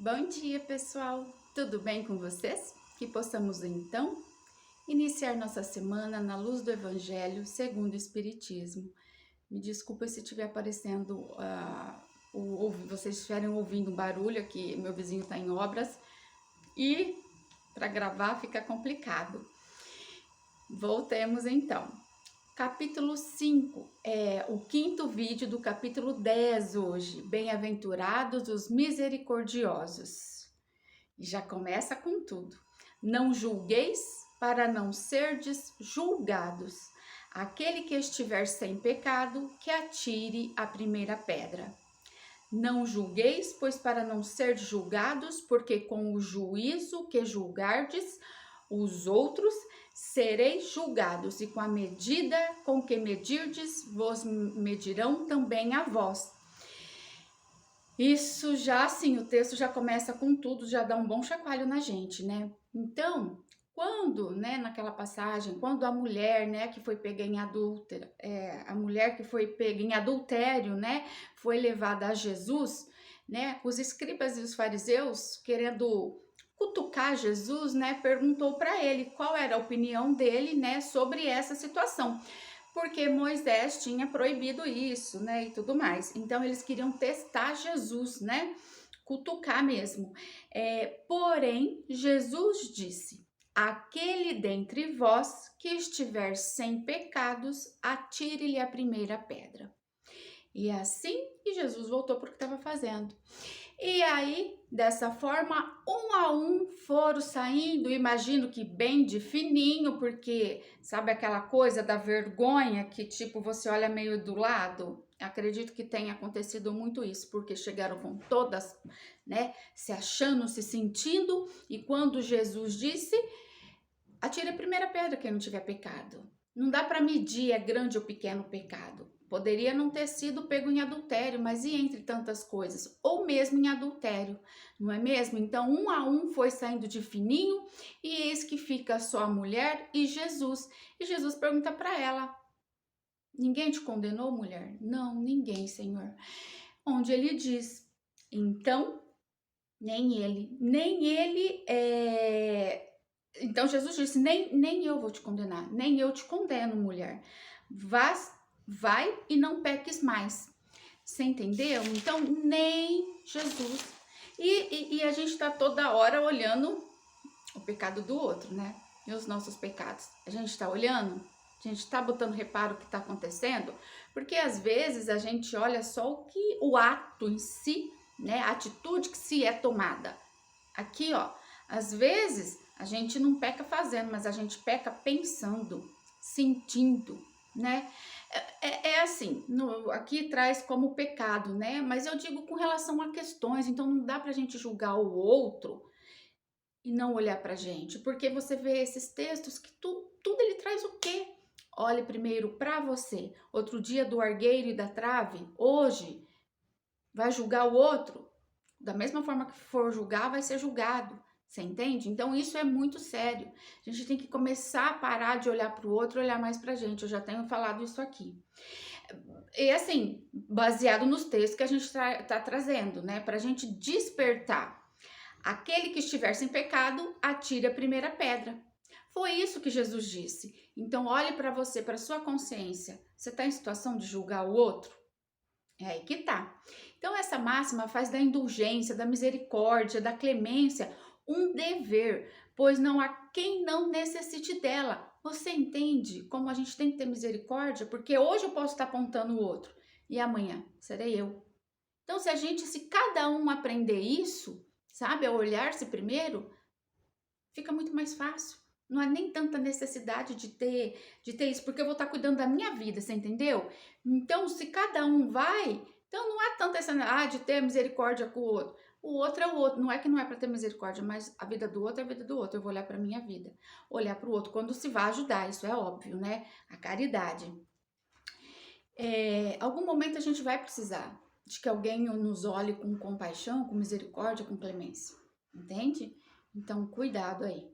Bom dia, pessoal! Tudo bem com vocês? Que possamos então iniciar nossa semana na luz do Evangelho segundo o Espiritismo. Me desculpa se estiver aparecendo, vocês estiverem ouvindo um barulho aqui, meu vizinho está em obras e para gravar fica complicado. Voltemos então. Capítulo 5, é o quinto vídeo do capítulo 10 hoje. Bem-aventurados os misericordiosos. E já começa com tudo. Não julgueis para não serdes julgados. Aquele que estiver sem pecado, que atire a primeira pedra. Não julgueis, pois para não serdes julgados, porque com o juízo que julgardes os outros, sereis julgados, e com a medida com que medirdes, vos medirão também a vós. Isso já, assim, o texto já começa com tudo, já dá um bom chacoalho na gente, né? Então, quando, né, naquela passagem, quando a mulher, né, que foi pega em a mulher que foi pega em adultério, né, foi levada a Jesus, né, os escribas e os fariseus, querendo cutucar Jesus, né, perguntou para ele qual era a opinião dele, né, sobre essa situação, porque Moisés tinha proibido isso, né, e tudo mais. Então eles queriam testar Jesus, né, cutucar mesmo. Porém, Jesus disse: aquele dentre vós que estiver sem pecados, atire-lhe a primeira pedra. E assim, Jesus voltou para o que estava fazendo. E aí, dessa forma, um a um foram saindo, imagino que bem de fininho, porque sabe aquela coisa da vergonha que tipo você olha meio do lado? Acredito que tenha acontecido muito isso, porque chegaram com todas, né, se achando, se sentindo, e quando Jesus disse: atire a primeira pedra quem não tiver pecado. Não dá para medir é grande ou pequeno o pecado. Poderia não ter sido pego em adultério, mas e entre tantas coisas? Ou mesmo em adultério, não é mesmo? Então, um a um foi saindo de fininho, e eis que fica só a mulher e Jesus. E Jesus pergunta para ela: ninguém te condenou, mulher? Não, ninguém, Senhor. Onde ele diz: então, nem ele Então Jesus disse: nem eu vou te condenar, nem eu te condeno, mulher. Vai e não peques mais. Você entendeu? Então, nem Jesus. E a gente está toda hora olhando o pecado do outro, né? E os nossos pecados. A gente está olhando? A gente está botando reparo o que está acontecendo? Porque às vezes a gente olha só o ato em si, né? A atitude que se é tomada. Aqui, ó, às vezes a gente não peca fazendo, mas a gente peca pensando, sentindo, né? Assim, aqui traz como pecado, né? Mas eu digo com relação a questões, então não dá pra gente julgar o outro e não olhar pra gente, porque você vê esses textos que tudo ele traz o quê? Olhe primeiro pra você. Outro dia do argueiro e da trave, hoje vai julgar o outro? Da mesma forma que for julgar, vai ser julgado. Você entende? Então isso é muito sério. A gente tem que começar a parar de olhar para o outro, olhar mais para a gente. Eu já tenho falado isso aqui. E assim, baseado nos textos que a gente tá trazendo, né? Para a gente despertar. Aquele que estiver sem pecado, atire a primeira pedra. Foi isso que Jesus disse. Então olhe para você, para sua consciência. Você está em situação de julgar o outro? É aí que tá. Então, essa máxima faz da indulgência, da misericórdia, da clemência um dever, pois não há quem não necessite dela. Você entende como a gente tem que ter misericórdia? Porque hoje eu posso estar apontando o outro e amanhã serei eu. Então, se cada um aprender isso, sabe, a olhar-se primeiro, fica muito mais fácil. Não há nem tanta necessidade de ter isso, porque eu vou estar cuidando da minha vida, você entendeu? Então, se cada um vai, então não há tanta essa de ter misericórdia com o outro. O outro é o outro, não é que não é para ter misericórdia, mas a vida do outro é a vida do outro. Eu vou olhar para minha vida, olhar para o outro quando se vai ajudar, isso é óbvio, né? A caridade. Algum momento a gente vai precisar de que alguém nos olhe com compaixão, com misericórdia, com clemência, entende? Então, cuidado aí.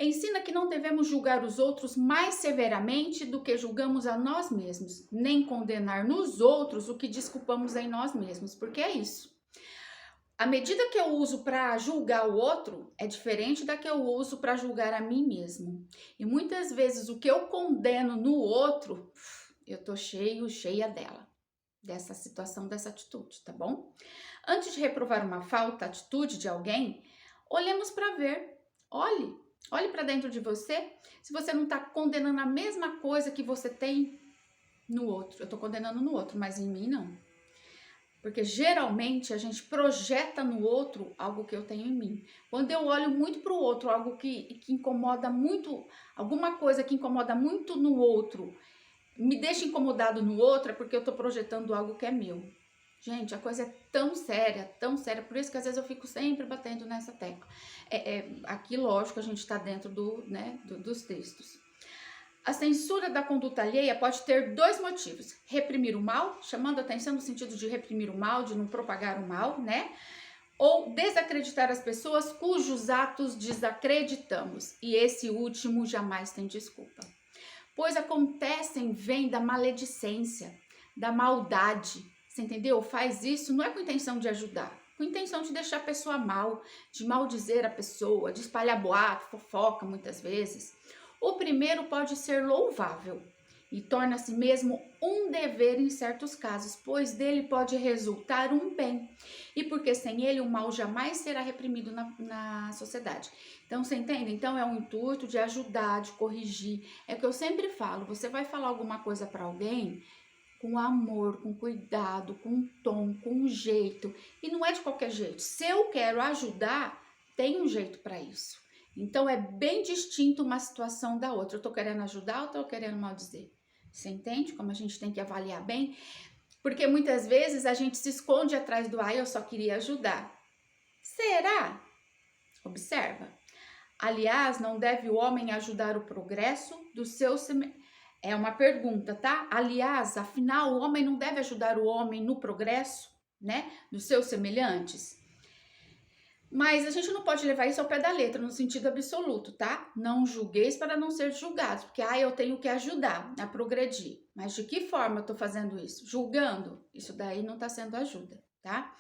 Ensina que não devemos julgar os outros mais severamente do que julgamos a nós mesmos, nem condenar nos outros o que desculpamos em nós mesmos, porque é isso. A medida que eu uso para julgar o outro é diferente da que eu uso para julgar a mim mesmo. E muitas vezes o que eu condeno no outro, eu tô cheia dela, dessa situação, dessa atitude, tá bom? Antes de reprovar uma falta, atitude de alguém, olhemos para ver. Olhe para dentro de você, se você não está condenando a mesma coisa que você tem no outro. Eu estou condenando no outro, mas em mim não. Porque geralmente a gente projeta no outro algo que eu tenho em mim. Quando eu olho muito para o outro, algo que incomoda muito, alguma coisa que incomoda muito no outro, me deixa incomodado no outro, é porque eu estou projetando algo que é meu. Gente, a coisa é tão séria, por isso que às vezes eu fico sempre batendo nessa tecla. Aqui, lógico, a gente está dentro dos textos. A censura da conduta alheia pode ter dois motivos: reprimir o mal, chamando a atenção no sentido de reprimir o mal, de não propagar o mal, né? Ou desacreditar as pessoas cujos atos desacreditamos. E esse último jamais tem desculpa. Pois acontecem, vem da maledicência, da maldade. Você entendeu? Faz isso não é com intenção de ajudar, com intenção de deixar a pessoa mal, de maldizer a pessoa, de espalhar boato, fofoca muitas vezes. O primeiro pode ser louvável e torna-se mesmo um dever em certos casos, pois dele pode resultar um bem. E porque sem ele o mal jamais será reprimido na sociedade. Então, você entende? Então, é um intuito de ajudar, de corrigir. É o que eu sempre falo, você vai falar alguma coisa para alguém com amor, com cuidado, com um tom, com um jeito. E não é de qualquer jeito. Se eu quero ajudar, tem um jeito para isso. Então, é bem distinto uma situação da outra. Eu tô querendo ajudar ou tô querendo maldizer? Você entende como a gente tem que avaliar bem? Porque muitas vezes a gente se esconde atrás do eu só queria ajudar. Será? Observa. Aliás, não deve o homem ajudar o progresso do seu semelhante. É uma pergunta, tá? Aliás, afinal, o homem não deve ajudar o homem no progresso, né? Dos seus semelhantes? Mas a gente não pode levar isso ao pé da letra, no sentido absoluto, tá? Não julgueis para não ser julgados, porque eu tenho que ajudar a progredir. Mas de que forma eu tô fazendo isso? Julgando? Isso daí não tá sendo ajuda, tá?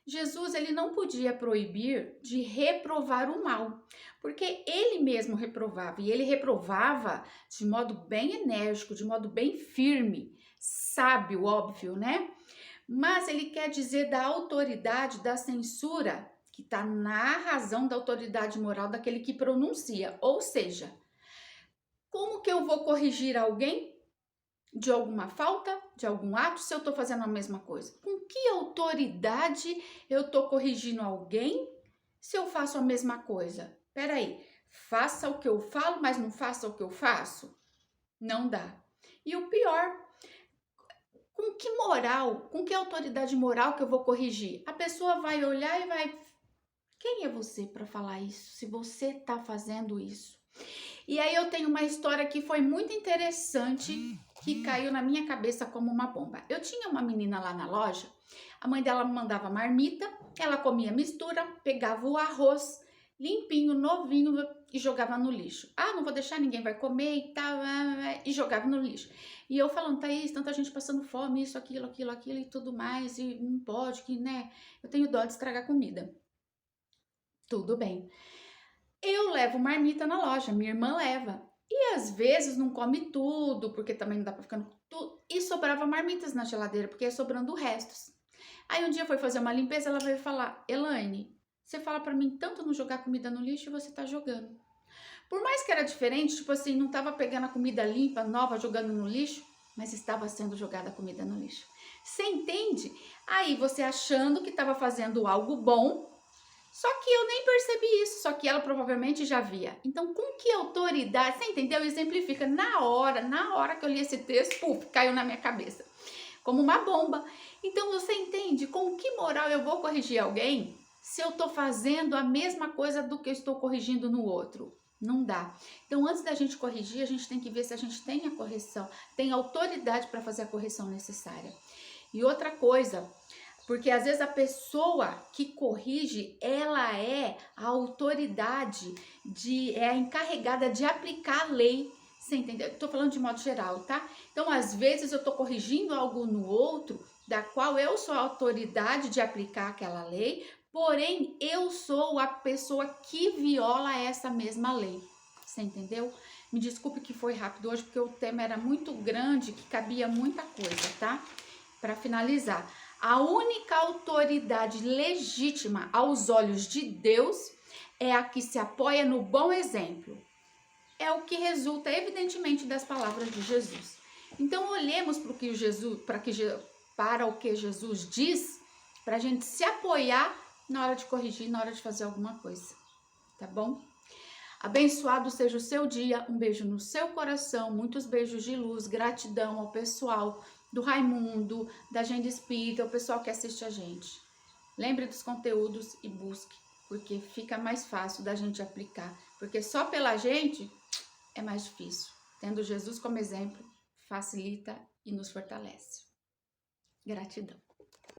Jesus, ele não podia proibir de reprovar o mal, porque ele mesmo reprovava, e ele reprovava de modo bem enérgico, de modo bem firme, sábio, óbvio, né? Mas ele quer dizer da autoridade da censura, que está na razão da autoridade moral daquele que pronuncia. Ou seja, como que eu vou corrigir alguém de alguma falta, de algum ato, se eu estou fazendo a mesma coisa? Com que autoridade eu estou corrigindo alguém se eu faço a mesma coisa? Peraí, faça o que eu falo, mas não faça o que eu faço? Não dá. E o pior, com que moral, com que autoridade moral que eu vou corrigir? A pessoa vai olhar e vai... Quem é você para falar isso, se você está fazendo isso? E aí eu tenho uma história que foi muito interessante, que caiu na minha cabeça como uma bomba. Eu tinha uma menina lá na loja, a mãe dela me mandava marmita, ela comia mistura, pegava o arroz limpinho, novinho e jogava no lixo. Não vou deixar, ninguém vai comer e tal, e jogava no lixo. E eu falando, Thaís, tanta gente passando fome, isso, aquilo e tudo mais, e não pode, que, né, eu tenho dó de estragar comida. Tudo bem. Eu levo marmita na loja, minha irmã leva. E às vezes não come tudo, porque também não dá pra ficar com tudo. E sobrava marmitas na geladeira, porque ia sobrando restos. Aí um dia foi fazer uma limpeza, ela veio falar, Elaine, você fala pra mim tanto não jogar comida no lixo e você tá jogando. Por mais que era diferente, tipo assim, não tava pegando a comida limpa, nova, jogando no lixo, mas estava sendo jogada a comida no lixo. Você entende? Aí você achando que estava fazendo algo bom, só que eu nem percebi isso, só que ela provavelmente já via. Então, com que autoridade, você entendeu? Exemplifica, na hora que eu li esse texto, caiu na minha cabeça, como uma bomba. Então, você entende com que moral eu vou corrigir alguém se eu tô fazendo a mesma coisa do que eu estou corrigindo no outro? Não dá. Então, antes da gente corrigir, a gente tem que ver se a gente tem a correção, tem autoridade para fazer a correção necessária. E outra coisa, porque às vezes a pessoa que corrige, ela é a autoridade, é a encarregada de aplicar a lei. Você entendeu? Tô falando de modo geral, tá? Então, às vezes eu tô corrigindo algo no outro, da qual eu sou a autoridade de aplicar aquela lei, Porém, eu sou a pessoa que viola essa mesma lei. Você entendeu? Me desculpe que foi rápido hoje, porque o tema era muito grande, que cabia muita coisa, tá? Para finalizar, a única autoridade legítima aos olhos de Deus é a que se apoia no bom exemplo. É o que resulta, evidentemente, das palavras de Jesus. Então, olhemos para o que Jesus, para o que Jesus diz, para a gente se apoiar na hora de corrigir, na hora de fazer alguma coisa, tá bom? Abençoado seja o seu dia, um beijo no seu coração, muitos beijos de luz, gratidão ao pessoal do Raimundo, da Agenda Espírita, o pessoal que assiste a gente. Lembre dos conteúdos e busque, porque fica mais fácil da gente aplicar, porque só pela gente é mais difícil. Tendo Jesus como exemplo, facilita e nos fortalece. Gratidão.